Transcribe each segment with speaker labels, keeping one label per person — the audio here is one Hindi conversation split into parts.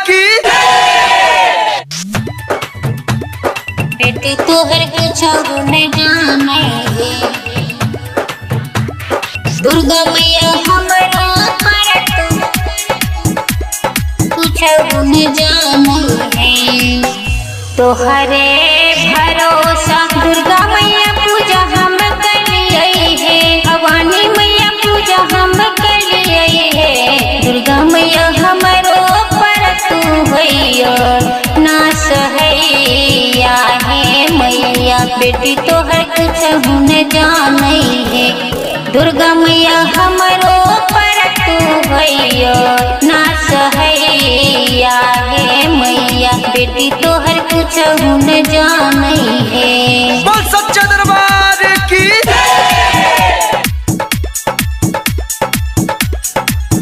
Speaker 1: की।
Speaker 2: बेटी तोहर कुछ नहीं जाने दुर्गा मैया हमरा पर कुछ नहीं जाने तोहरे भरोसा दुर्गा मैया पूजा हम करिए है भवानी मैया पूजा हम करिए है दुर्गा मैया हमरो पर तू भैया ना सहैया है मैया बेटी तोहर कुछ न जाने है दुर्गा मैया हमरो पर तू भैया ना सहैया है मैया बेटी तोहर कुछ न जाने है।
Speaker 1: बोल सच्चा दरबार की।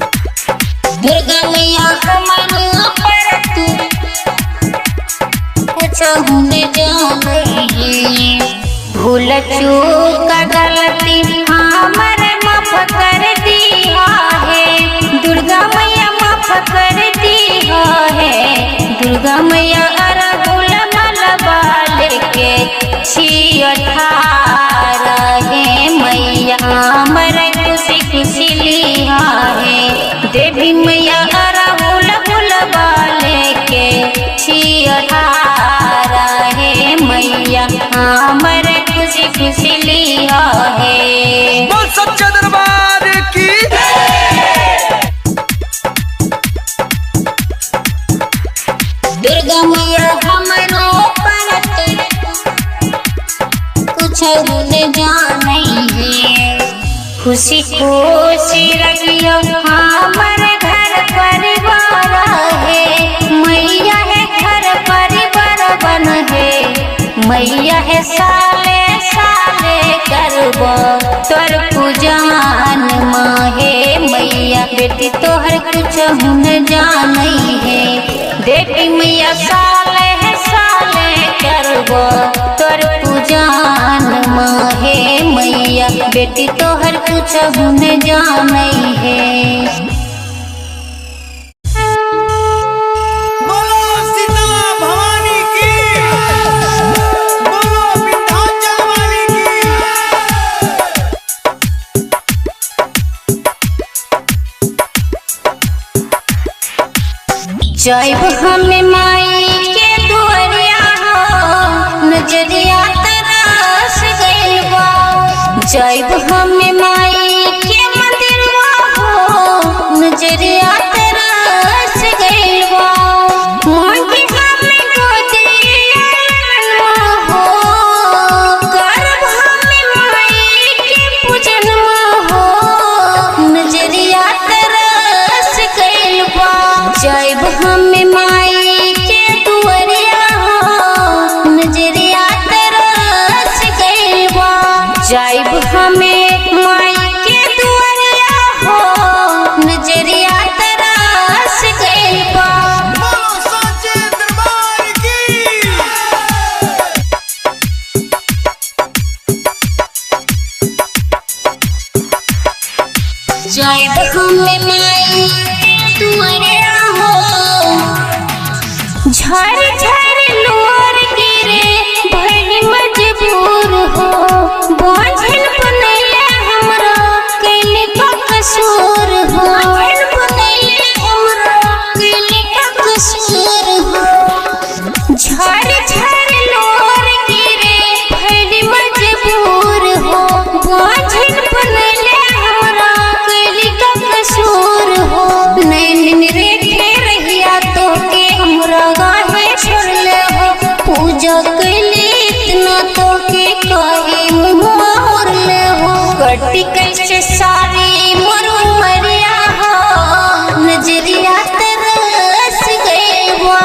Speaker 2: दुर्गा मैया हमरो पर तू कुछ न जाने है भूल चूक गलती हमर माफ कर दिया है दुर्गा मैया माफ कर दिया है दुर्गा मैया अरहुल मलबा लेके छियठारा है मैया हमर खुशी खुशी लिया है देवी मैया अरहुल मलबा लेके छियठारा है मैया हमर खुशी खुशी लिया है।
Speaker 1: बोल सच्चा दरबार की।
Speaker 2: दुर्गा मैया हमरो पर कुछ न जाने है खुशी खुशी रखियो हमर घर परिवार है मैया है घर परिवार बन है मैया है साले साले करबो तोर पूजान माहे मैया बेटी तोहर कुछ न जाने है देवी मैया साले साले करबो तोर पूजान माहे मैया बेटी तोहर कुछ न जाने है।
Speaker 1: बोलो शीतला भवानी की। बोलो विंध्याचल वाली की।
Speaker 2: जैब हमें माई के दुआरिया हो नजरिया तरस गइल बा जैब हमें माई के मंदिरवा हो नजरिया तरस गइल बा मांगी हमें गोदिया हो करब हमें माई के पूजनवा हो नजरिया तरस गइल बा जैब हमें माई के दुआरिया हो नजरिया तरस गइल बा जैब हमें माई के दुआरिया हो नजरिया तरस गइल बा।
Speaker 1: बोलो सच्चे दरबार की।
Speaker 2: जैब हमें माई के दुआरिया हो झर झर लोर गिरे भइल मजबूर हो बांझल बनैले हमरा कैले का कसूर हो बनैले हमरा कैले का कसूर हो झर झर लोर गिरे भइल मजबूर हो बांझल बनैले हमरा कैले का कसूर हो नैन रेखे रहिया तो के हमरा गाहे छोड़ले हो पूजा कैले इतना तो के काहे मोरले हो कटी कैसे सारी मरु मरिया हो नजरिया तरस गइल बा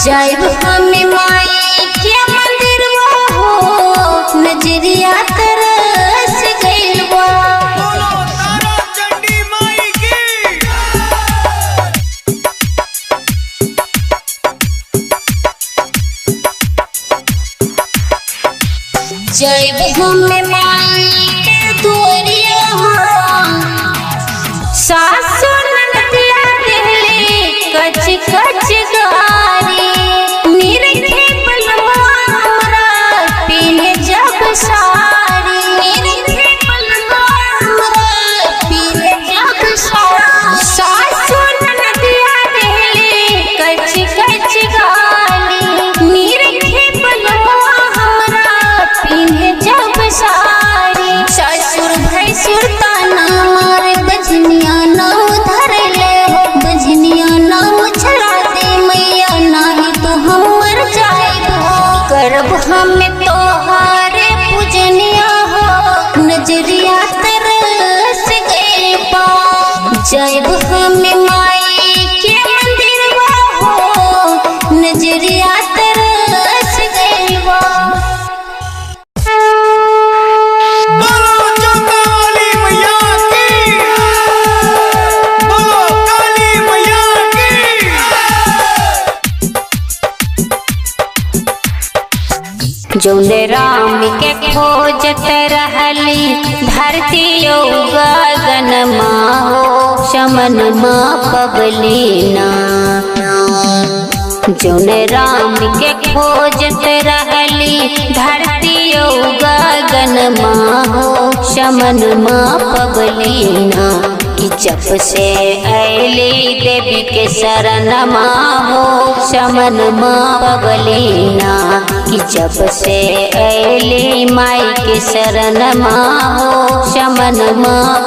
Speaker 2: जैब हमें माई के मंदिरवा हो नजरिया तरस गइल बा।
Speaker 1: बोलो तारा चंडी माई की।
Speaker 2: जैब हमें माई के दुआरिया हो सासु ननदिया देले कच कच जौन राम के खोजत रहली धरती गगन हो शमन पबली ना। जौन राम के खोजत रहली धरती गगन हो शमन पबली ना। कि जब से ऐली देवी के शरण हो शमन पबली ना। कि जब से ऐली माई के शरण हो शमन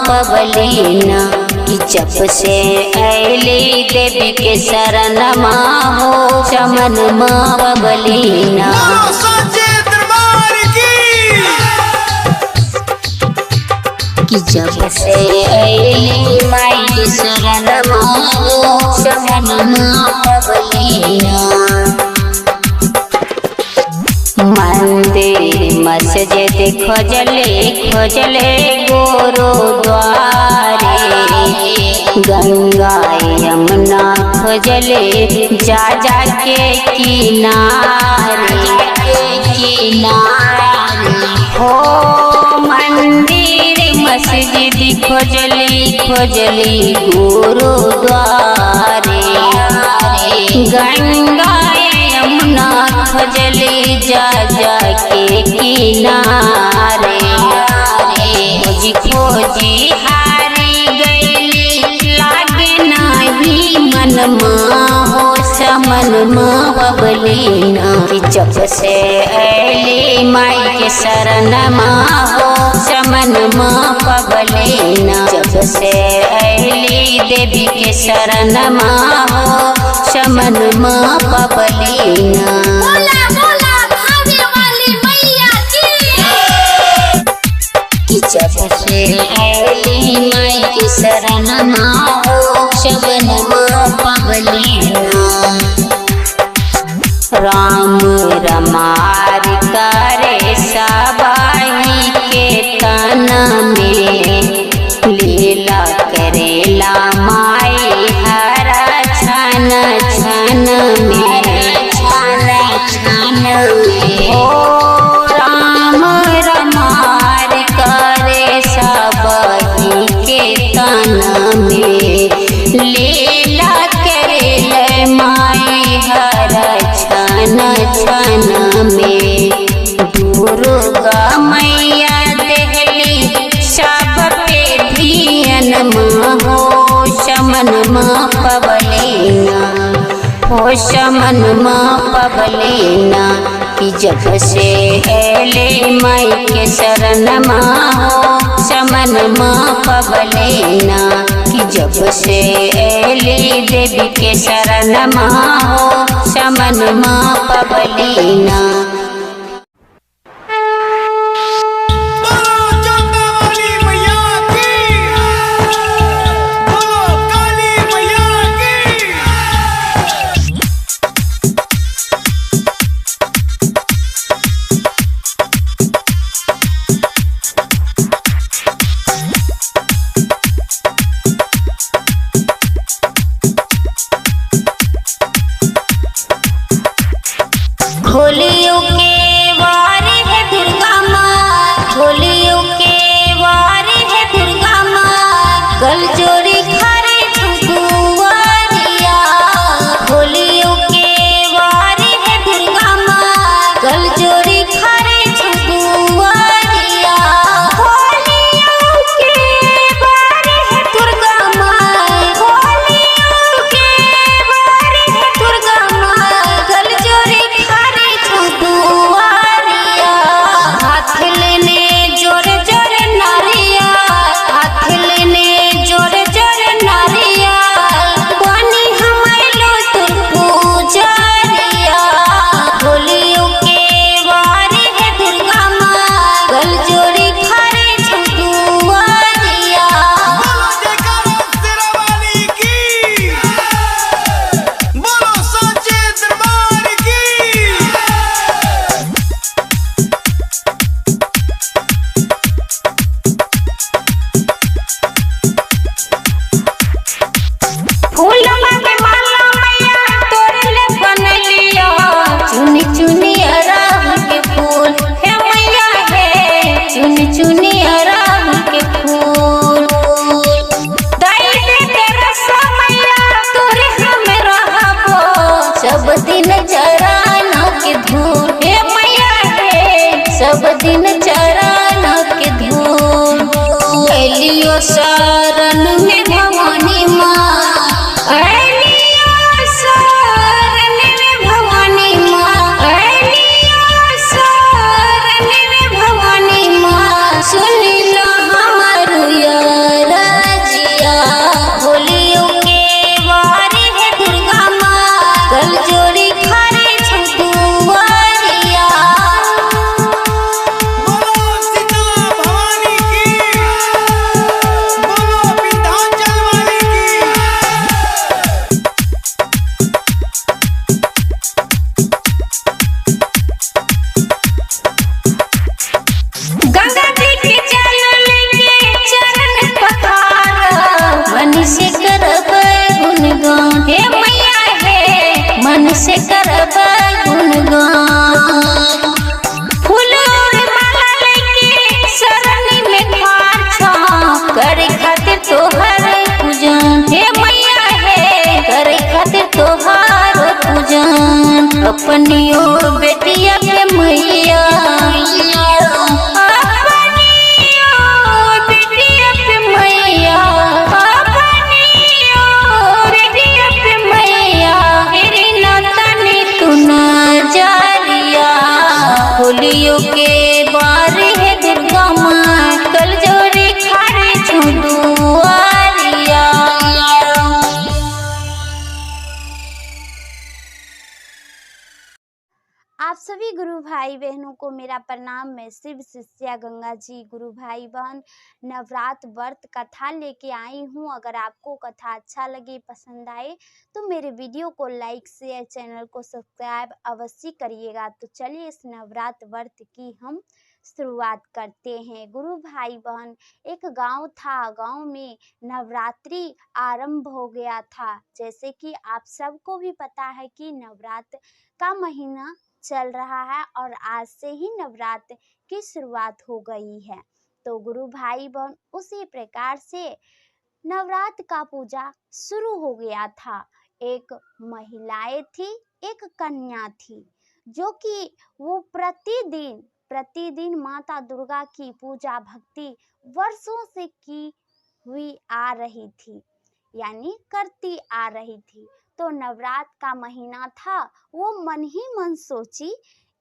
Speaker 2: पबली ना। कि जब से ऐली देवी के शरण हो शमन पबली ना।
Speaker 1: बोलो साचे दरबार की।
Speaker 2: कि जब से ऐली माई के शरण हो शमन पबली ना। मंदिर मस्जिद खोजले गुरुद्वारे गंगा यमुना खोजले जा के किनारे हो। मंदिर मस्जिद खोजली गुरुद्वारे गंगा यमुना खोजली जा के किनारे। खोजी हारी गईली लागे नाही मनमा हो शमन पबली ना। जब से ऐली माई के शरण हो शमन पबली ना। जब से ऐली देवी के शरण हो शमन पबली ना। जब से ऐली माई की शरण हो शमन पबली ना। राम रमार करे सबाही के तन में लीला करेला माई हर छन छन में हो। राम रमार करे सबाही के तन में लीला करेला माई हर छन छन में। दुर्गा मैया देहली सब पे धियन हो शमन पबली ना हो शमन पबली ना। कि जब से ऐली माई के शरण हो शमन पबली ना। कि जब से ऐली देवी के शरण हो शमन पबली ना।
Speaker 1: बोलो चंदा वाली मैया की। बोलो काली मैया की।
Speaker 2: खोलियो के दिन चरणों के धूल हे मैया हे सब दिन चरणों के धूल अलियो शरण में भवानी माँ अलियो शरण में भवानी माँ अलियो शरण में भवानी माँ सुन लो हमारू रजिया होलियो के वारी है दुर्गा माँ कल जोड़ी खारे छुटुआरिया
Speaker 1: बोलो शीतला भवानी की, बोलो विंध्याचल वाली की।
Speaker 2: गंगा जी के जल लेके चरण पखार मन से करब गुणगान हे मैया हे मन से करब गुणगान फूल और माला लेके शरण में खार छा करे खातिर तोहर पूजन हे मैया हे करे खातिर तोहार पूजन अपनियो बेटिया के मैया होलियो के बारी है दुर्गा माँ कल जोड़ी खारे छुडुआरिया।
Speaker 3: आप सभी गुरु भाई बहनों को मेरा प्रणाम। मैं शिव शिष्या गंगा जी गुरु भाई बहन नवरात्र व्रत कथा लेके आई हूँ। अगर आपको कथा अच्छा लगे पसंद आए तो मेरे वीडियो को लाइक शेयर चैनल को सब्सक्राइब अवश्य करिएगा। तो चलिए इस नवरात्र व्रत की हम शुरुआत करते हैं। गुरु भाई बहन एक गांव था, गांव में नवरात्रि आरंभ हो गया था। जैसे कि आप सबको भी पता है कि नवरात्र का महीना चल रहा है और आज से ही नवरात्र की शुरुआत हो गई है। तो गुरु भाई बहन उसी प्रकार से नवरात्र का पूजा शुरू हो गया था। एक महिलाएं थी, एक कन्या थी, जो कि वो प्रतिदिन माता दुर्गा की पूजा भक्ति वर्षों से की हुई आ रही थी, यानी करती आ रही थी। तो नवरात्र का महीना था, वो मन ही मन सोची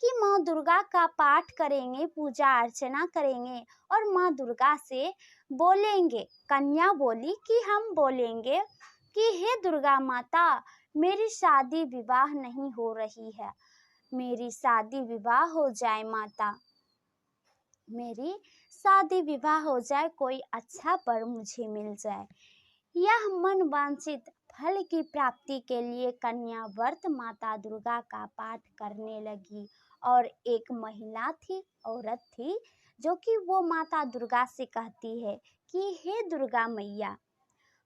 Speaker 3: कि माँ दुर्गा का पाठ करेंगे, पूजा अर्चना करेंगे और माँ दुर्गा से बोलेंगे। कन्या बोली कि हम बोलेंगे कि हे दुर्गा माता, मेरी शादी विवाह नहीं हो रही है, मेरी शादी विवाह हो जाए माता, मेरी शादी विवाह हो जाए, कोई अच्छा वर मुझे मिल जाए। यह मन वांछित फल की प्राप्ति के लिए कन्या व्रत माता दुर्गा का पाठ करने लगी। और एक महिला थी, औरत थी, जो कि वो माता दुर्गा से कहती है कि हे दुर्गा मैया,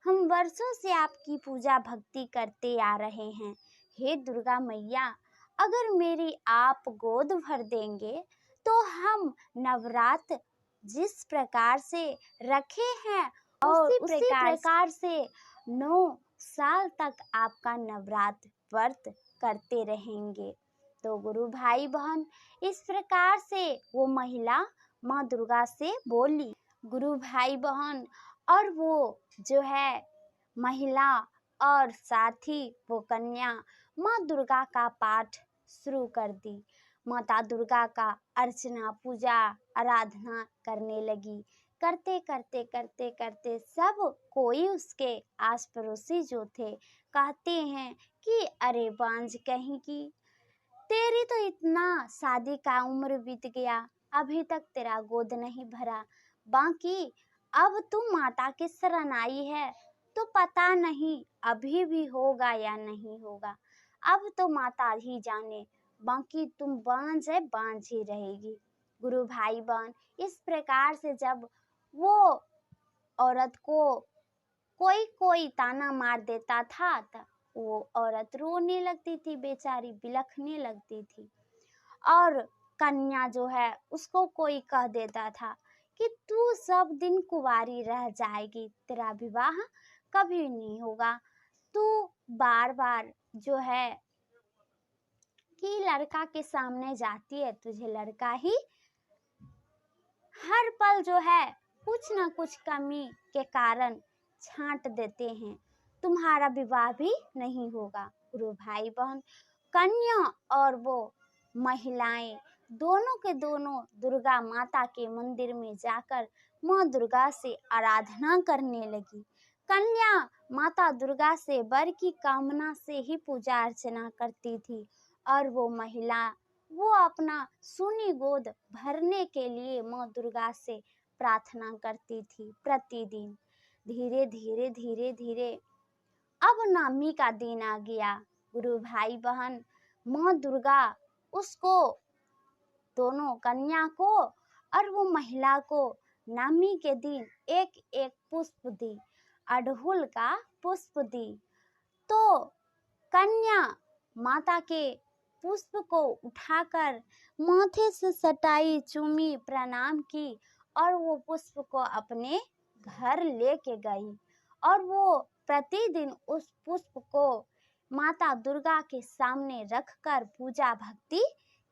Speaker 3: हम वर्षों से आपकी पूजा भक्ति करते आ रहे हैं। हे दुर्गा मैया, अगर मेरी आप गोद भर देंगे तो हम नवरात्र जिस प्रकार से रखे हैं और उसी प्रकार से 9 साल तक आपका नवरात्र व्रत करते रहेंगे। तो गुरु भाई बहन इस प्रकार से वो महिला माँ दुर्गा से बोली। गुरु भाई बहन और वो जो है महिला और साथ ही वो कन्या माँ दुर्गा का पाठ शुरू कर दी। माता दुर्गा का अर्चना पूजा आराधना करने लगी। करते करते करते करते सब कोई उसके आस पड़ोसी जो थे कहते हैं कि अरे बांझ कहीं की, तेरी तो इतना शादी का उम्र बीत गया, अभी तक तेरा गोद नहीं भरा, बाकी अब तू माता के शरण आई है तो पता नहीं अभी भी होगा या नहीं होगा, अब तो माता ही जाने, बाकी तुम बांझ है बांझ ही रहेगी। गुरु भाई बहन इस प्रकार से जब वो औरत को कोई ताना मार देता था तो वो औरत रोने लगती थी, बेचारी बिलखने लगती थी। और कन्या जो है उसको कोई कह देता था कि तू सब दिन कुंवारी रह जाएगी, तेरा विवाह कभी नहीं होगा, तू बार बार जो है कि लड़का के सामने जाती है, तुझे लड़का ही हर पल जो है कुछ ना कुछ कमी के कारण छांट देते हैं, तुम्हारा विवाह भी नहीं होगा। गुरु भाई बहन, कन्या और वो महिलाएं दोनों के दोनों दुर्गा माता के मंदिर में जाकर माँ दुर्गा से आराधना करने लगी। कन्या माता दुर्गा से वर की कामना से ही पूजा अर्चना करती थी और वो महिला वो अपना सूनी गोद भरने के लिए माँ दुर्गा से प्रार्थना करती थी प्रतिदिन। धीरे धीरे धीरे धीरे अब नवमी का दिन आ गया। गुरु भाई बहन, माँ दुर्गा उसको दोनों कन्या को और वो महिला को नवमी के दिन एक एक पुष्प दी, अड़हुल का पुष्प दी। तो कन्या माता के पुष्प को उठाकर माथे से सटाई, चूमी, प्रणाम की और वो पुष्प को अपने घर लेके गई और वो प्रतिदिन उस पुष्प को माता दुर्गा के सामने रखकर पूजा भक्ति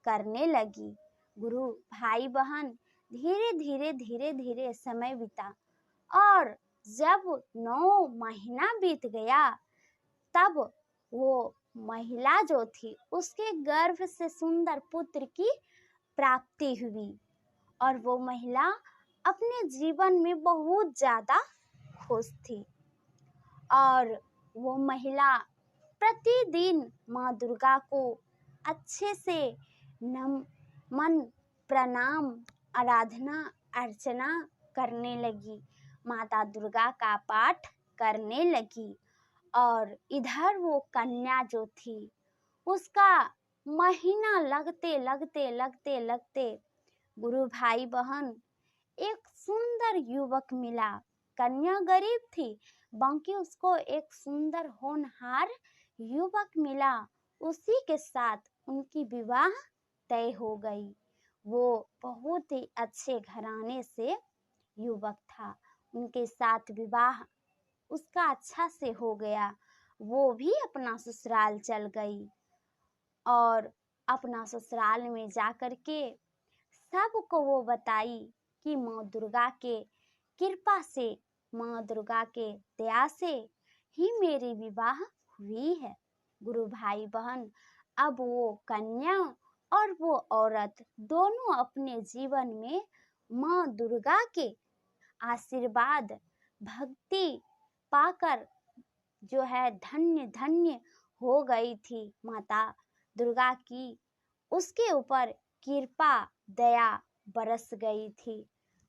Speaker 3: करने लगी। गुरु भाई बहन, धीरे धीरे धीरे धीरे समय बीता और जब 9 महीना बीत गया तब वो महिला जो थी उसके गर्भ से सुंदर पुत्र की प्राप्ति हुई और वो महिला अपने जीवन में बहुत ज्यादा खुश थी और वो महिला प्रतिदिन माँ दुर्गा को अच्छे से नमन, प्रणाम, आराधना, अर्चना करने लगी, माता दुर्गा का पाठ करने लगी। और इधर वो कन्या जो थी उसका महीना लगते लगते लगते लगते गुरु भाई बहन एक सुंदर युवक मिला। कन्या गरीब थी, बाकी उसको एक सुंदर होनहार युवक मिला। उसी के साथ उनकी विवाह तय हो गई। वो बहुत ही अच्छे घराने से युवक था, उनके साथ विवाह उसका अच्छा से हो गया। वो भी अपना ससुराल चल गई और अपना ससुराल में जाकर के सबको वो बताई कि माँ दुर्गा के कृपा से, माँ दुर्गा के दया से ही मेरी विवाह हुई है। गुरु भाई बहन, अब वो कन्या और वो औरत दोनों अपने जीवन में माँ दुर्गा के आशीर्वाद, भक्ति पाकर जो है धन्य धन्य हो गई थी। माता दुर्गा की उसके ऊपर कृपा दया बरस गई थी,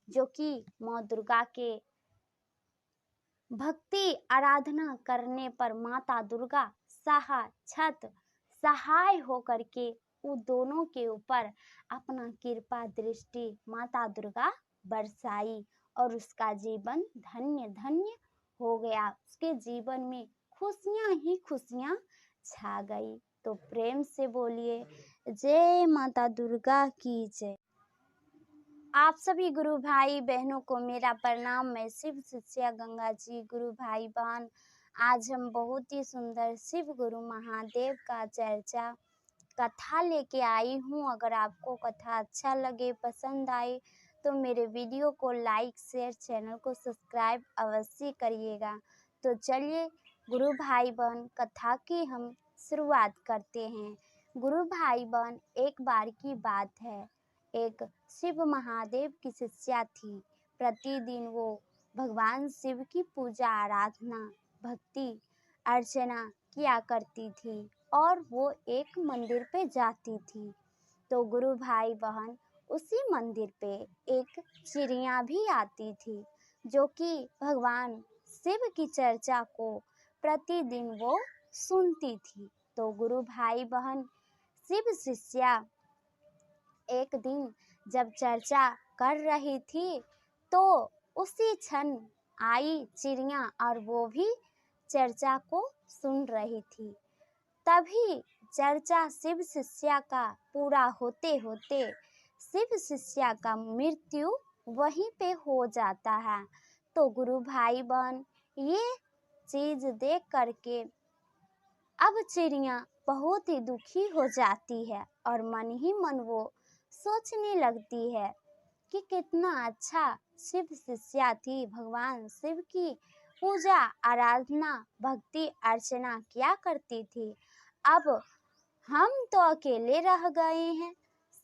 Speaker 3: जो कि माँ दुर्गा के भक्ति आराधना करने पर माता दुर्गा साक्षात सहाय होकर के उन दोनों के ऊपर अपना कृपा दृष्टि माता दुर्गा बरसाई और उसका जीवन धन्य धन्य हो गया। उसके जीवन में खुशियां ही खुशियां छा गई। तो प्रेम से बोलिए जय माता दुर्गा की जय। आप सभी गुरु भाई बहनों को मेरा प्रणाम। मैं शिव शिष्या गंगा जी। गुरु भाई बहन, आज हम बहुत ही सुंदर शिव गुरु महादेव का चर्चा कथा लेके आई हूँ। अगर आपको कथा अच्छा लगे, पसंद आए तो मेरे वीडियो को लाइक, शेयर, चैनल को सब्सक्राइब अवश्य करिएगा। तो चलिए गुरु भाई बहन, कथा की हम शुरुआत करते हैं। गुरु भाई बहन, एक बार की बात है, एक शिव महादेव की शिष्या थी। प्रतिदिन वो भगवान शिव की पूजा, आराधना, भक्ति, अर्चना किया करती थी और वो एक मंदिर पे जाती थी। तो गुरु भाई बहन, उसी मंदिर पे एक चिड़िया भी आती थी, जो कि भगवान शिव की चर्चा को प्रतिदिन वो सुनती थी। तो गुरु भाई बहन, शिव शिष्या एक दिन जब चर्चा कर रही थी तो उसी क्षण आई चिड़िया और वो भी चर्चा को सुन रही थी। तभी चर्चा शिव शिष्या का पूरा होते होते शिव शिष्या का मृत्यु वहीं पे हो जाता है। तो गुरु भाई बहन, ये चीज देख करके अब चिड़िया बहुत ही दुखी हो जाती है और मन ही मन वो सोचने लगती है कि कितना अच्छा शिव शिष्या थी, भगवान शिव की पूजा आराधना भक्ति अर्चना किया करती थी। अब हम तो अकेले रह गए हैं।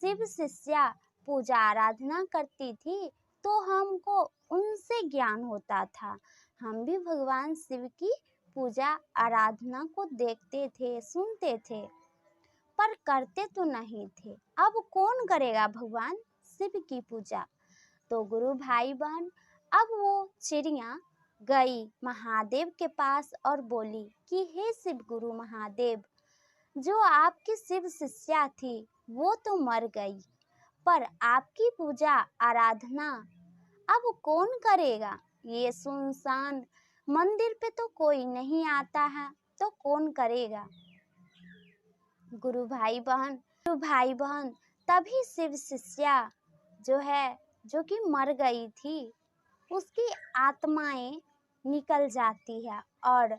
Speaker 3: शिव शिष्या पूजा आराधना करती थी तो हमको उनसे ज्ञान होता था। हम भी भगवान शिव की पूजा आराधना को देखते थे, सुनते थे, पर करते तो नहीं थे। अब कौन करेगा भगवान शिव की पूजा? तो गुरु भाई बहन, अब वो चिड़िया गई महादेव के पास और बोली कि हे शिव गुरु महादेव, जो आपकी शिव शिष्या थी वो तो मर गई, पर आपकी पूजा आराधना अब कौन करेगा? ये सुनसान मंदिर पे तो कोई नहीं आता है, तो कौन करेगा? गुरु भाई बहन तभी शिव शिष्या जो कि मर गई थी, उसकी आत्माएं निकल जाती है और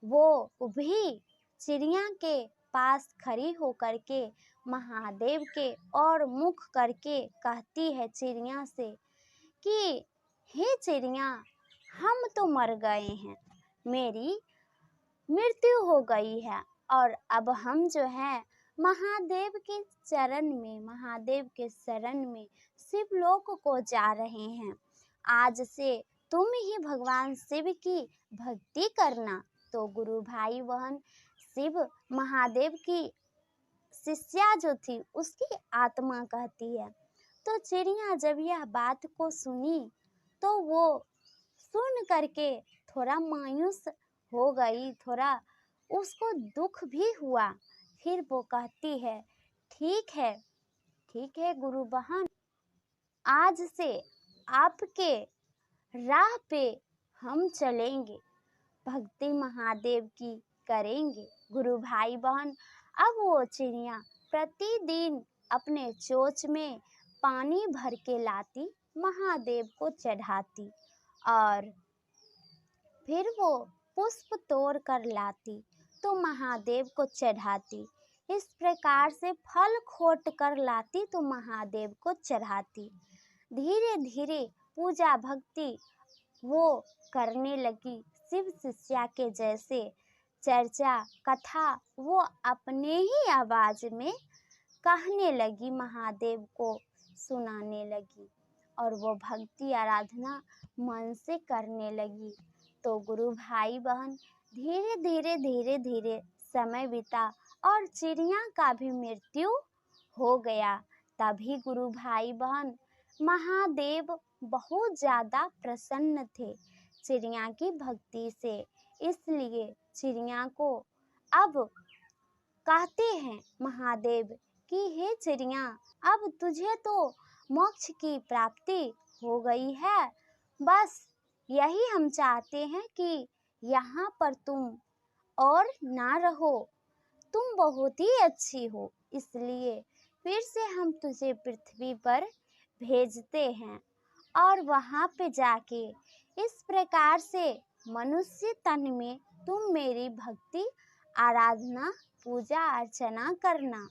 Speaker 3: वो भी चिड़िया के पास खड़ी होकर के महादेव के और मुख करके कहती है चिड़िया से कि हे चिड़िया, हम तो मर गए हैं, मेरी मृत्यु हो गई है और अब हम जो है महादेव के शरण में शिवलोक को जा रहे हैं। आज से तुम ही भगवान शिव की भक्ति करना। तो गुरु भाई बहन, शिव महादेव की शिष्या जो थी उसकी आत्मा कहती है। तो चिड़िया जब यह बात को सुनी तो वो सुन करके थोड़ा मायूस हो गई, थोड़ा उसको दुख भी हुआ। फिर वो कहती है ठीक है गुरु बहन, आज से आपके राह पे हम चलेंगे, भक्ति महादेव की करेंगे। गुरु भाई बहन, अब वो चिड़िया प्रतिदिन अपने चोंच में पानी भर के लाती, महादेव को चढ़ाती और फिर वो पुष्प तोड़ कर लाती तो महादेव को चढ़ाती। इस प्रकार से फल खोट कर लाती तो महादेव को चढ़ाती। धीरे धीरे पूजा भक्ति वो करने लगी। शिव शिष्या के जैसे चर्चा कथा वो अपने ही आवाज में कहने लगी, महादेव को सुनाने लगी और वो भक्ति आराधना मन से करने लगी। तो गुरु भाई बहन, धीरे धीरे समय बीता और चिड़िया का भी मृत्यु हो गया। तभी गुरु भाई बहन, महादेव बहुत ज़्यादा प्रसन्न थे चिड़िया की भक्ति से, इसलिए चिड़िया को अब कहते हैं महादेव कि हे चिड़िया, अब तुझे तो मोक्ष की प्राप्ति हो गई है, बस यही हम चाहते हैं कि यहाँ पर तुम और ना रहो, तुम बहुत ही अच्छी हो, इसलिए फिर से हम तुझे पृथ्वी पर भेजते हैं और वहाँ पे जाके इस प्रकार से मनुष्य तन में तुम मेरी भक्ति आराधना पूजा अर्चना करना,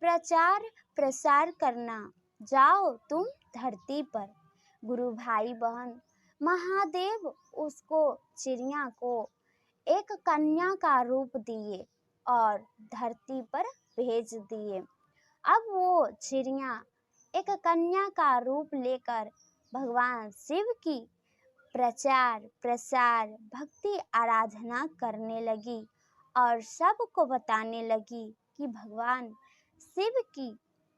Speaker 3: प्रचार प्रसार करना, जाओ तुम धरती पर। गुरु भाई बहन, महादेव उसको चिड़िया को एक कन्या का रूप दिए और धरती पर भेज दिए। अब वो चिड़िया एक कन्या का रूप लेकर भगवान शिव की प्रचार प्रसार भक्ति आराधना करने लगी और सबको बताने लगी कि भगवान शिव की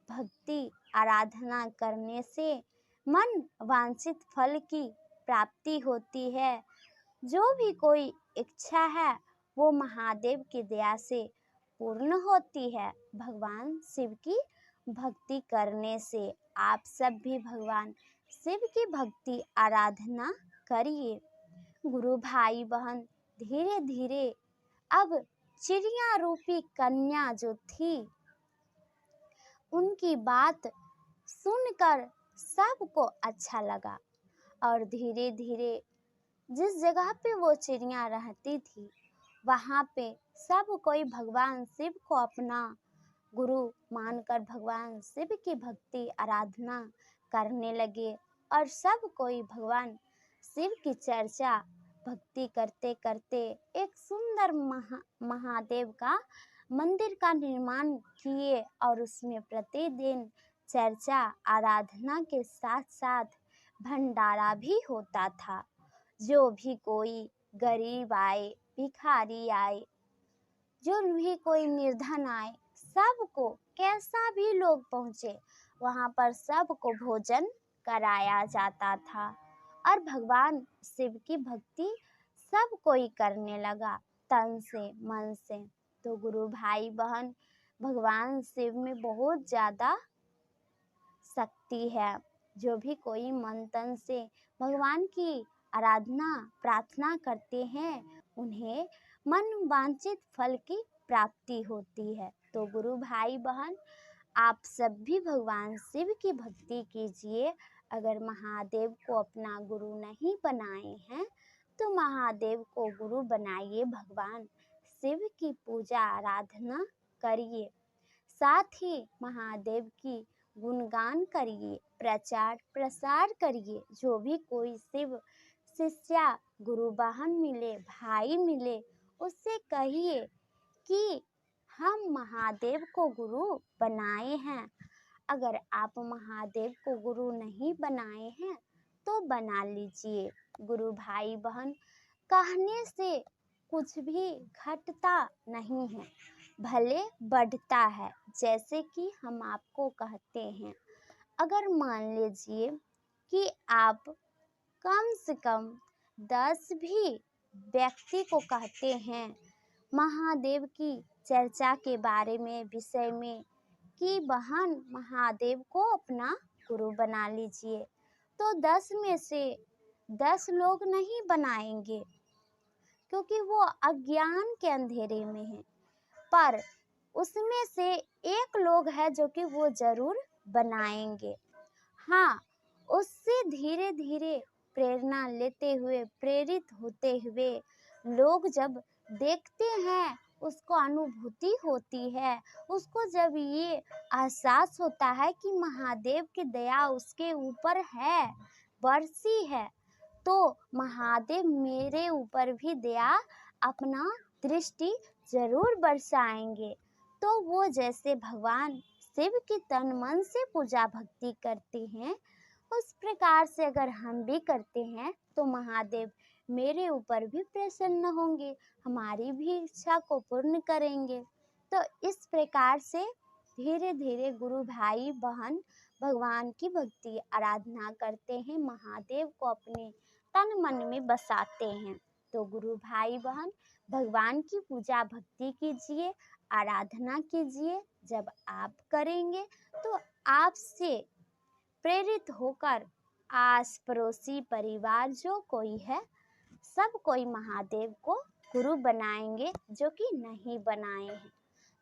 Speaker 3: भक्ति आराधना करने से मन वांछित फल की प्राप्ति होती है। जो भी कोई इच्छा है वो महादेव की दया से पूर्ण होती है भगवान शिव की भक्ति करने से। आप सब भी भगवान शिव की भक्ति आराधना करिए। गुरु भाई बहन, धीरे धीरे अब चिड़िया रूपी कन्या जो थी उनकी बात सुनकर सबको अच्छा लगा और धीरे धीरे जिस जगह पे वो चिड़िया रहती थी वहाँ पे सब कोई भगवान शिव को अपना गुरु मानकर भगवान शिव की भक्ति आराधना करने लगे और सब कोई भगवान शिव की चर्चा भक्ति करते करते एक सुंदर महादेव का मंदिर का निर्माण किए और उसमें प्रतिदिन चर्चा आराधना के साथ साथ भंडारा भी होता था। जो भी कोई गरीब आए, भिखारी आए, जो भी कोई निर्धन आए, सबको कैसा भी लोग पहुँचे वहाँ पर सबको भोजन कराया जाता था और भगवान शिव की भक्ति सब कोई करने लगा तन से मन से। तो गुरु भाई बहन, भगवान शिव में बहुत ज़्यादा शक्ति है। जो भी कोई मन तन से भगवान की आराधना प्रार्थना करते हैं उन्हें मन वांछित फल की प्राप्ति होती है। तो गुरु भाई बहन, आप सब भी भगवान शिव की भक्ति कीजिए। अगर महादेव को अपना गुरु नहीं बनाए हैं तो महादेव को गुरु बनाइए, भगवान शिव की पूजा आराधना करिए, साथ ही महादेव की गुणगान करिए, प्रचार प्रसार करिए। जो भी कोई शिव शिष्या गुरु बहन मिले, भाई मिले, उससे कहिए कि हम महादेव को गुरु बनाए हैं। अगर आप महादेव को गुरु नहीं बनाए हैं तो बना लीजिए। गुरु भाई बहन, कहने से कुछ भी घटता नहीं है, भले बढ़ता है। जैसे कि हम आपको कहते हैं, अगर मान लीजिए कि आप कम से कम 10 भी व्यक्ति को कहते हैं महादेव की चर्चा के बारे में, विषय में, कि बहन महादेव को अपना गुरु बना लीजिए, तो 10 में से 10 लोग नहीं बनाएंगे क्योंकि वो अज्ञान के अंधेरे में है। पर उसमें से एक लोग है जो कि वो जरूर बनाएंगे। हाँ, उससे धीरे धीरे प्रेरणा लेते हुए, प्रेरित होते हुए लोग जब देखते हैं, उसको अनुभूति होती है, उसको जब ये एहसास होता है कि महादेव की दया उसके ऊपर है, बरसी है, तो महादेव मेरे ऊपर भी दया अपना दृष्टि जरूर बरसाएंगे। तो वो जैसे भगवान शिव की तन मन से पूजा भक्ति करते हैं, उस प्रकार से अगर हम भी करते हैं तो महादेव मेरे ऊपर भी प्रसन्न होंगे, हमारी भी इच्छा को पूर्ण करेंगे। तो इस प्रकार से धीरे धीरे गुरु भाई बहन भगवान की भक्ति आराधना करते हैं, महादेव को अपने तन मन में बसाते हैं। तो गुरु भाई बहन, भगवान की पूजा भक्ति कीजिए, आराधना कीजिए। जब आप करेंगे तो आपसे प्रेरित होकर आस पड़ोसी परिवार जो कोई है, सब कोई महादेव को गुरु बनाएंगे जो कि नहीं बनाए हैं।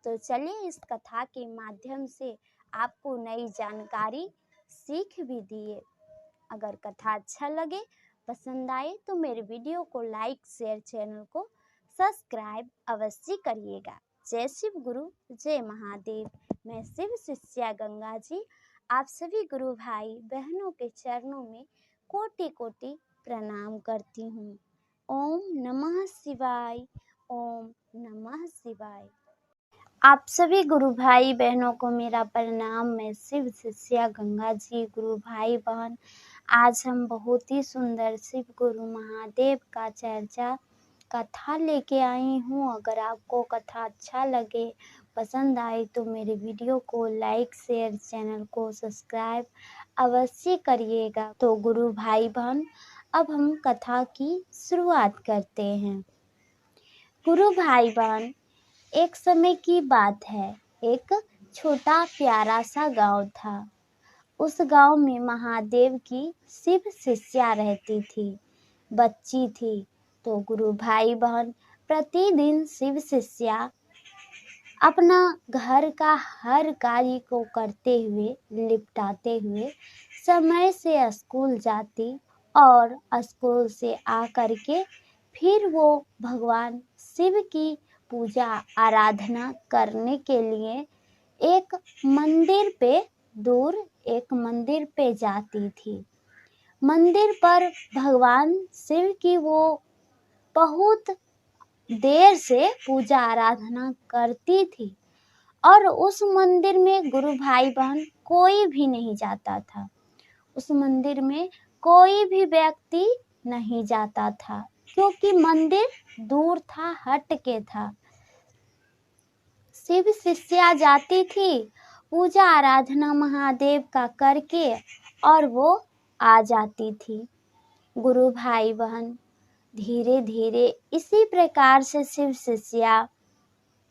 Speaker 3: तो चलिए, इस कथा के माध्यम से आपको नई जानकारी सीख भी दिए। अगर कथा अच्छा लगे, पसंद आए तो मेरे वीडियो को लाइक, शेयर, चैनल को सब्सक्राइब अवश्य करिएगा। जय शिव गुरु, जय महादेव। मैं शिव शिष्या गंगा जी आप सभी गुरु भाई बहनों के चरणों में कोटि कोटि प्रणाम करती हूँ। ओम नमः शिवाय, ओम नमः शिवाय। आप सभी गुरु भाई बहनों को मेरा प्रणाम। मैं शिव शिष्या गंगा जी। गुरु भाई बहन, आज हम बहुत ही सुंदर शिव गुरु महादेव का चर्चा कथा लेके आई हूँ। अगर आपको कथा अच्छा लगे, पसंद आए तो मेरे वीडियो को लाइक, शेयर, चैनल को सब्सक्राइब अवश्य करिएगा। तो गुरु भाई बहन, अब हम कथा की शुरुआत करते हैं। गुरु भाई बहन, एक समय की बात है, एक छोटा प्यारा सा गांव था। उस गांव में महादेव की शिव शिष्या रहती थी, बच्ची थी। तो गुरु भाई बहन, प्रतिदिन शिव शिष्या अपना घर का हर कार्य को करते हुए, निपटाते हुए समय से स्कूल जाती और स्कूल से आकर के फिर वो भगवान शिव की पूजा आराधना करने के लिए एक मंदिर पे एक मंदिर पे जाती थी। मंदिर पर भगवान शिव की वो बहुत देर से पूजा आराधना करती थी और उस मंदिर में गुरु भाई बहन कोई भी नहीं जाता था। उस मंदिर में कोई भी व्यक्ति नहीं जाता था क्योंकि मंदिर दूर था, हट के था। शिव शिष्या जाती थी पूजा आराधना महादेव का करके और वो आ जाती थी। गुरु भाई बहन धीरे धीरे इसी प्रकार से शिव शिष्या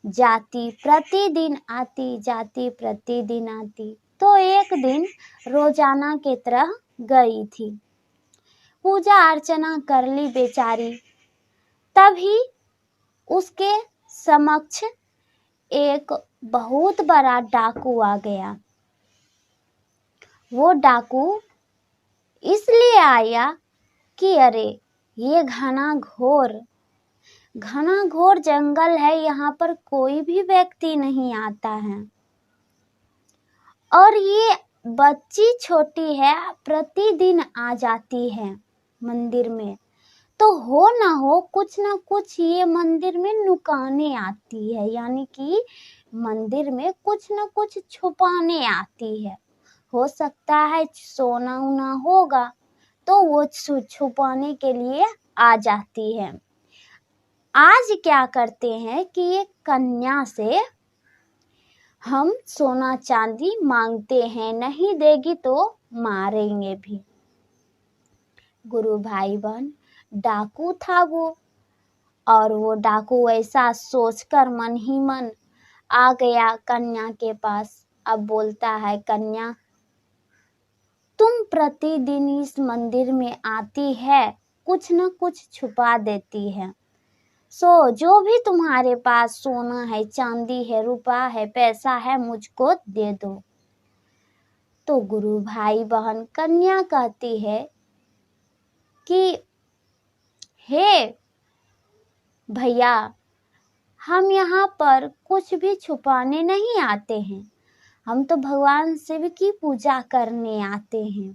Speaker 3: जाती, प्रतिदिन आती जाती, प्रतिदिन आती। तो एक दिन रोजाना के तरह गई थी, पूजा अर्चना कर ली बेचारी। तभी उसके समक्ष एक बहुत बड़ा डाकू आ गया। वो डाकू इसलिए आया कि अरे ये घना घोर जंगल है, यहाँ पर कोई भी व्यक्ति नहीं आता है और ये बच्ची छोटी है, प्रतिदिन आ जाती है मंदिर में, तो हो ना हो कुछ ना कुछ ये मंदिर में नुकाने आती है, यानी कि मंदिर में कुछ ना कुछ छुपाने आती है। हो सकता है सोना उना होगा तो वो छुपाने के लिए आ जाती है। आज क्या करते हैं कि एक कन्या से हम सोना चांदी मांगते हैं, नहीं देगी तो मारेंगे भी। गुरु भाई बहन डाकू था वो, और वो डाकू ऐसा सोचकर मन ही मन आ गया कन्या के पास। अब बोलता है, कन्या तुम प्रतिदिन इस मंदिर में आती है, कुछ न कुछ छुपा देती है, सो जो भी तुम्हारे पास सोना है, चांदी है, रुपया है, पैसा है, मुझको दे दो। तो गुरु भाई बहन कन्या कहती है कि हे भैया, हम यहाँ पर कुछ भी छुपाने नहीं आते हैं, हम तो भगवान शिव की पूजा करने आते हैं।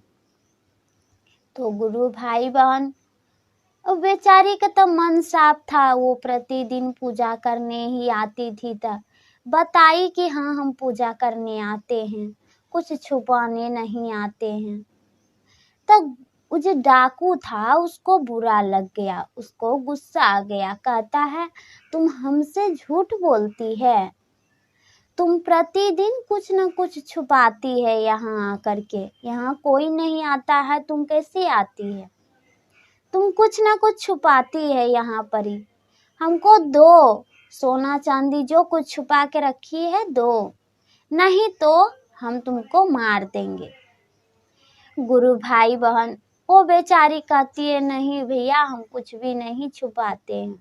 Speaker 3: तो गुरु भाई बहन बेचारी का तो मन साफ था, वो प्रतिदिन पूजा करने ही आती थी, तब बताई कि हाँ हम पूजा करने आते हैं, कुछ छुपाने नहीं आते हैं। तब वो जो डाकू था उसको बुरा लग गया, उसको गुस्सा आ गया। कहता है, तुम हमसे झूठ बोलती है, तुम प्रतिदिन कुछ न कुछ छुपाती है यहाँ आकर के, यहाँ कोई नहीं आता है, तुम कैसे आती है? तुम कुछ ना कुछ छुपाती है यहाँ पर ही, हमको दो, सोना चांदी जो कुछ छुपा के रखी है दो, नहीं तो हम तुमको मार देंगे। गुरु भाई बहन वो बेचारी कहती है, नहीं भैया हम कुछ भी नहीं छुपाते हैं।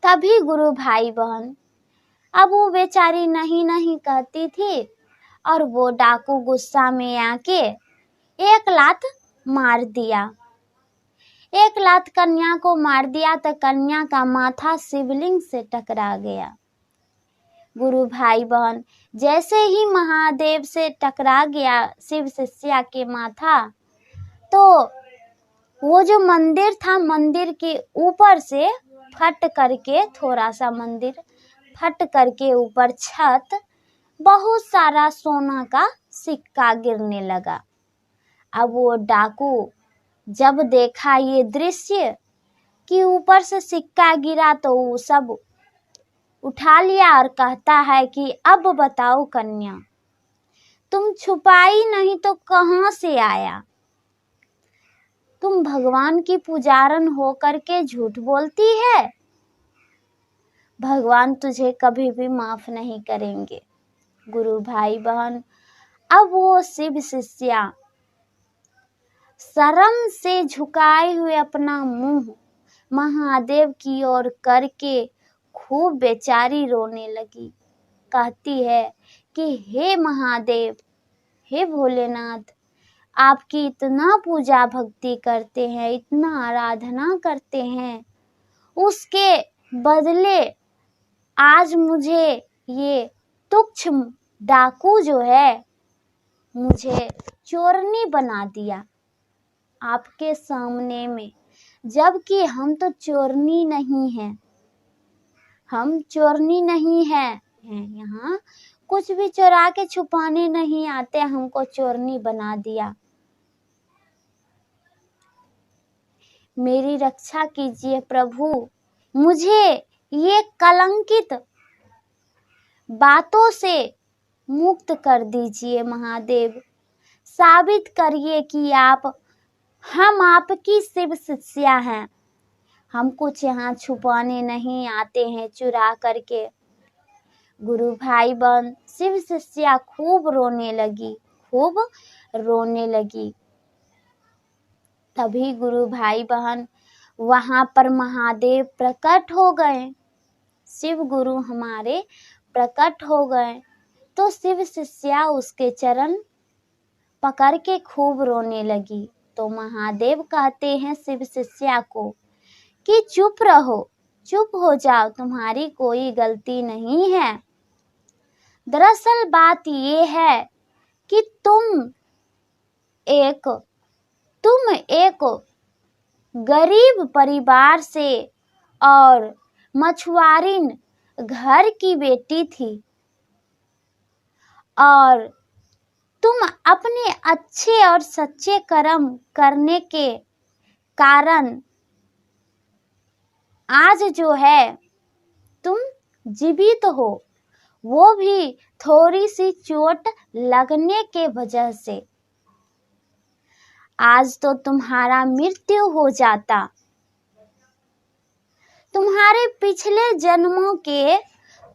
Speaker 3: तभी गुरु भाई बहन अब वो बेचारी नहीं नहीं कहती थी और वो डाकू गुस्सा में आके एक लात मार दिया। एक लात कन्या को मार दिया तो कन्या का माथा शिवलिंग से टकरा गया। गुरु भाई बहन जैसे ही महादेव से टकरा गया शिव शिष्या के माथा, तो वो जो मंदिर था, मंदिर के ऊपर से फट करके, थोड़ा सा मंदिर फट करके ऊपर छत, बहुत सारा सोना का सिक्का गिरने लगा। अब वो डाकू जब देखा ये दृश्य कि ऊपर से सिक्का गिरा, तो वो सब उठा लिया और कहता है कि अब बताओ कन्या, तुम छुपाई नहीं तो कहाँ से आया? तुम भगवान की पुजारन होकर के झूठ बोलती है, भगवान तुझे कभी भी माफ नहीं करेंगे। गुरु भाई बहन अब वो शिव शिष्या शर्म से झुकाए हुए अपना मुंह महादेव की ओर करके खूब बेचारी रोने लगी। कहती है कि हे महादेव, हे भोलेनाथ, आपकी इतना पूजा भक्ति करते हैं, इतना आराधना करते हैं, उसके बदले आज मुझे ये तुच्छ डाकू जो है मुझे चोरनी बना दिया आपके सामने में, जबकि हम तो चोरनी नहीं हैं, हम चोरनी नहीं हैं। यहाँ कुछ भी चुरा के छुपाने नहीं आते, हमको चोरनी बना दिया। मेरी रक्षा कीजिए प्रभु, मुझे ये कलंकित बातों से मुक्त कर दीजिए महादेव। साबित करिए कि हम आपकी शिव शिष्या हैं, हम कुछ यहाँ छुपाने नहीं आते हैं चुरा करके। गुरु भाई बहन, शिव शिष्या खूब रोने लगी। तभी गुरु भाई बहन वहां पर महादेव प्रकट हो गए, शिव गुरु हमारे प्रकट हो गए। तो शिव शिष्या उसके चरण पकड़ के खूब रोने लगी। तो महादेव कहते हैं शिव शिष्या को कि चुप रहो, चुप हो जाओ, तुम्हारी कोई गलती नहीं है। दरअसल बात ये है कि तुम एक गरीब परिवार से और मछुआरिन घर की बेटी थी, और तुम अपने अच्छे और सच्चे कर्म करने के कारण आज जो है तुम जीवित हो, वो भी थोड़ी सी चोट लगने के वजह से। आज तो तुम्हारा मृत्यु हो जाता। तुम्हारे पिछले जन्मों के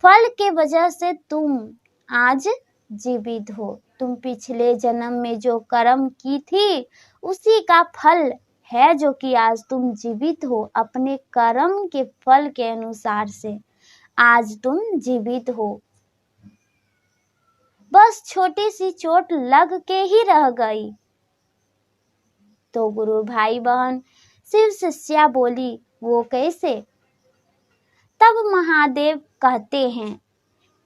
Speaker 3: फल के वजह से तुम आज जीवित हो। तुम पिछले जन्म में जो कर्म की थी उसी का फल है जो कि आज तुम जीवित हो। अपने कर्म के फल के अनुसार से आज तुम जीवित हो। बस छोटी सी चोट लग के ही रह गई। तो गुरु भाई बहन, शिव शिष्या बोली, वो कैसे? तब महादेव कहते हैं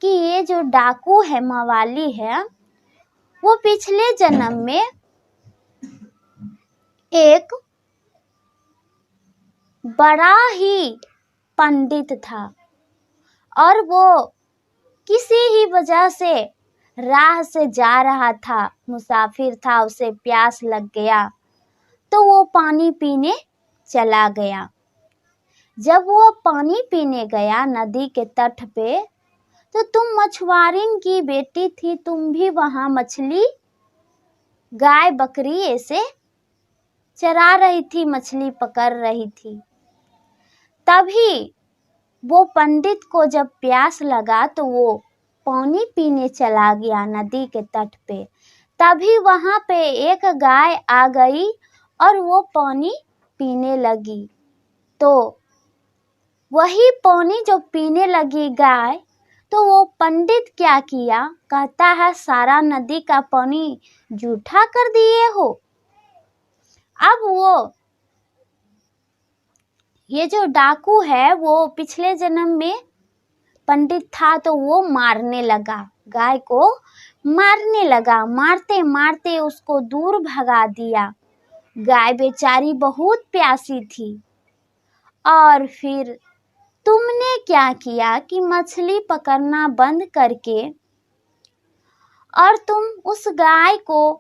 Speaker 3: कि ये जो डाकू है, मवाली है, वो पिछले जन्म में एक बड़ा ही पंडित था, और वो किसी ही वजह से राह से जा रहा था, मुसाफिर था, उसे प्यास लग गया तो वो पानी पीने चला गया। जब वो पानी पीने गया नदी के तट पे, तो तुम मछुआरिन की बेटी थी, तुम भी वहां मछली, गाय बकरी ऐसे चरा रही थी, मछली पकड़ रही थी। तभी वो पंडित को जब प्यास लगा तो वो पानी पीने चला गया नदी के तट पे। तभी वहां पे एक गाय आ गई और वो पानी पीने लगी। तो वही पानी जो पीने लगी गाय, तो वो पंडित क्या किया, कहता है सारा नदी का पानी जूठा कर दिए हो। अब वो ये जो डाकू है वो पिछले जन्म में पंडित था, तो वो मारने लगा, गाय को मारने लगा। मारते मारते उसको दूर भगा दिया। गाय बेचारी बहुत प्यासी थी। और फिर तुमने क्या किया कि मछली पकड़ना बंद करके और तुम उस गाय को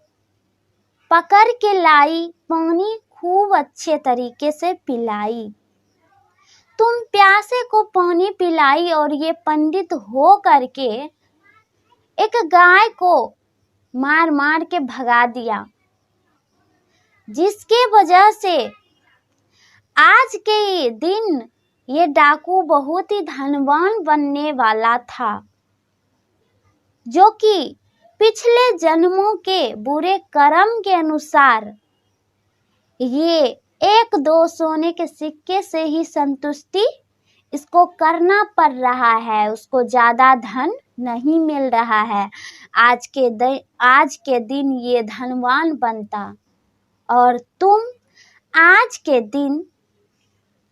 Speaker 3: पकड़ के लाई, पानी खूब अच्छे तरीके से पिलाई। तुम प्यासे को पानी पिलाई और ये पंडित हो करके एक गाय को मार मार के भगा दिया, जिसके वजह से आज के दिन ये डाकू बहुत ही धनवान बनने वाला था, जो कि पिछले जन्मों के बुरे कर्म के अनुसार ये 1-2 सोने के सिक्के से ही संतुष्टि इसको करना पड़ रहा है, उसको ज्यादा धन नहीं मिल रहा है। आज के दिन ये धनवान बनता और तुम आज के दिन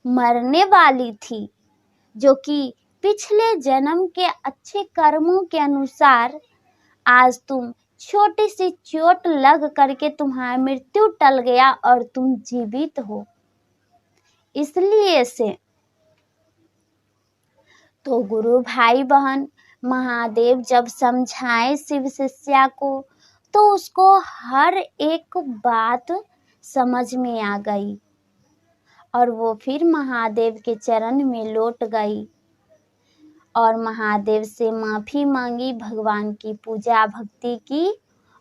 Speaker 3: मरने वाली थी, जो कि पिछले जन्म के अच्छे कर्मों के अनुसार आज तुम छोटी सी चोट लग करके तुम्हारी मृत्यु टल गया और तुम जीवित हो। इसलिए से तो गुरु भाई बहन, महादेव जब समझाए शिव शिष्या को तो उसको हर एक बात समझ में आ गई और वो फिर महादेव के चरण में लौट गई और महादेव से माफ़ी मांगी, भगवान की पूजा भक्ति की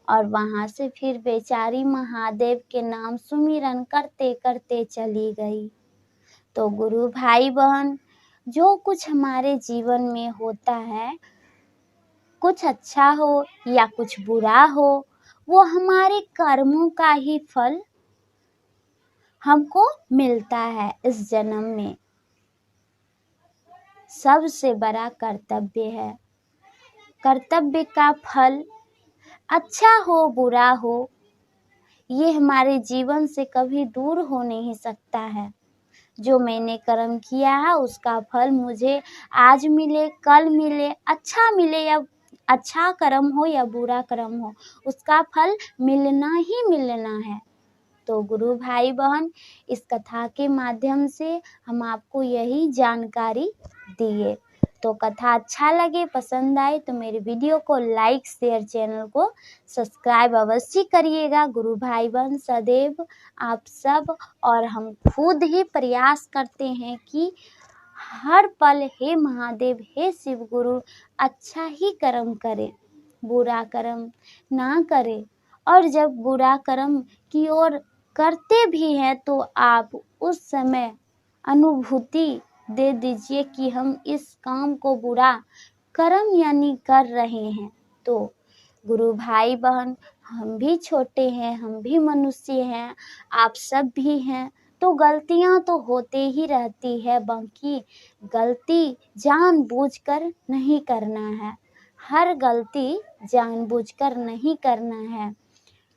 Speaker 3: और वहाँ से फिर बेचारी महादेव के नाम सुमिरन करते करते चली गई। तो गुरु भाई बहन, जो कुछ हमारे जीवन में होता है, कुछ अच्छा हो या कुछ बुरा हो, वो हमारे कर्मों का ही फल हमको मिलता है इस जन्म में। सबसे बड़ा कर्तव्य है, कर्तव्य का फल अच्छा हो बुरा हो, ये हमारे जीवन से कभी दूर हो नहीं सकता है। जो मैंने कर्म किया है उसका फल मुझे आज मिले, कल मिले, अच्छा मिले या अच्छा कर्म हो या बुरा कर्म हो, उसका फल मिलना ही मिलना है। तो गुरु भाई बहन, इस कथा के माध्यम से हम आपको यही जानकारी दिए। तो कथा अच्छा लगे, पसंद आए तो मेरे वीडियो को लाइक शेयर, चैनल को सब्सक्राइब अवश्य करिएगा। गुरु भाई बहन सदैव आप सब और हम खुद ही प्रयास करते हैं कि हर पल हे महादेव, हे शिव गुरु, अच्छा ही कर्म करें, बुरा कर्म ना करें। और जब बुरा कर्म की ओर करते भी हैं तो आप उस समय अनुभूति दे दीजिए कि हम इस काम को बुरा कर्म यानी कर रहे हैं। तो गुरु भाई बहन, हम भी छोटे हैं, हम भी मनुष्य हैं, आप सब भी हैं, तो गलतियां तो होते ही रहती है, बाकी गलती जानबूझकर नहीं करना है। हर गलती जानबूझकर नहीं करना है,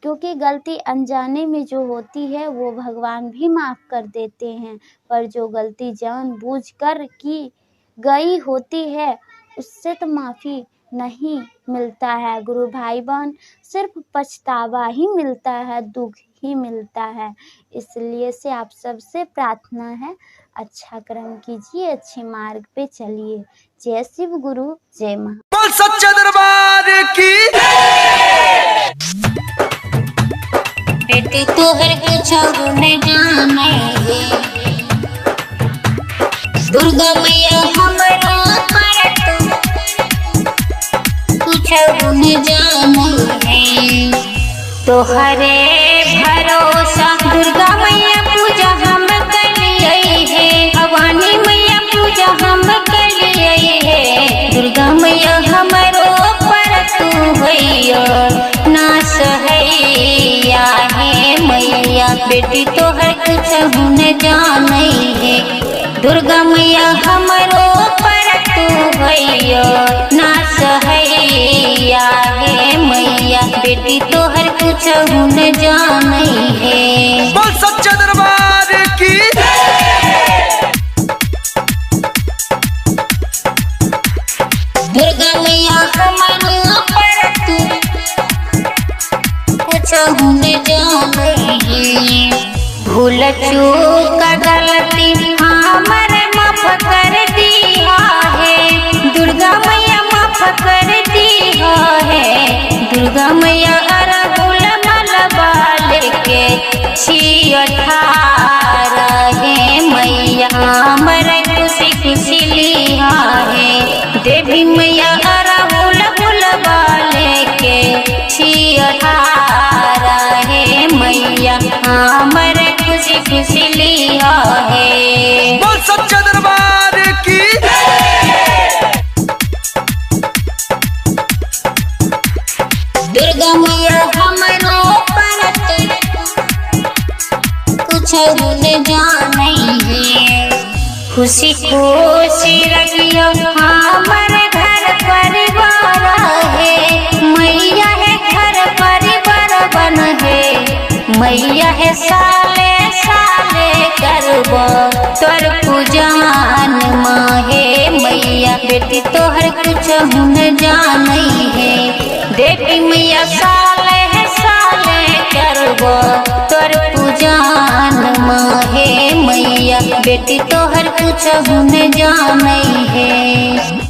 Speaker 3: क्योंकि गलती अनजाने में जो होती है वो भगवान भी माफ़ कर देते हैं, पर जो गलती जानबूझकर की गई होती है उससे तो माफ़ी नहीं मिलता है। गुरु भाई बहन, सिर्फ पछतावा ही मिलता है, दुख ही मिलता है। इसलिए से आप सबसे प्रार्थना है, अच्छा कर्म कीजिए, अच्छे मार्ग पे चलिए। जय शिव गुरु, जय महा।
Speaker 1: बोल सच्चा दरबार की।
Speaker 2: बेटी तोहर कुछ नहीं जाने, दुर्गा मैया हमरा पर कुछ नहीं जाने। तोहरे भरोसा दुर्गा मैया पूजा हम करिए है, भवानी मैया पूजा हम करिए है। दुर्गा मैया हमरो पर तू भैया ना सहैया है मैया, बेटी तोहर कुछ न जाने है। दुर्गा मैया हमरो पर तू भैया ना सहैया है मैया, बेटी तोहर कुछ न जाने है।
Speaker 1: बोल सच्चा दरबार की।
Speaker 2: दुर्गा मैया हमरो पर तू कुछ न जाने है। भूल चूक गलती हमर माफ कर दिया है, दुर्गा मैया माफ कर दिया है। दुर्गा मैया अरहुल मलबा लेके छियठा रहे मैया, हमर खुशी खुशी लिया है। देवी मैया अरहुल मलबा लेके छियठा रहे मैया, हमर खुशी खुशी लिया है।
Speaker 1: बोल सच्चा दरबार की।
Speaker 2: दुर्गा मैया हमरो पर कुछ न जाने है। खुशी खुशी रखियो हमर घर परिवार है मैया। मैया है साले साले करब तोर पूजन माहे मैया बेटी तोहर कुछ न जानई है। देवी मैया साले साले करब तोर पूजन माहे मैया बेटी तोहर कुछ न जानई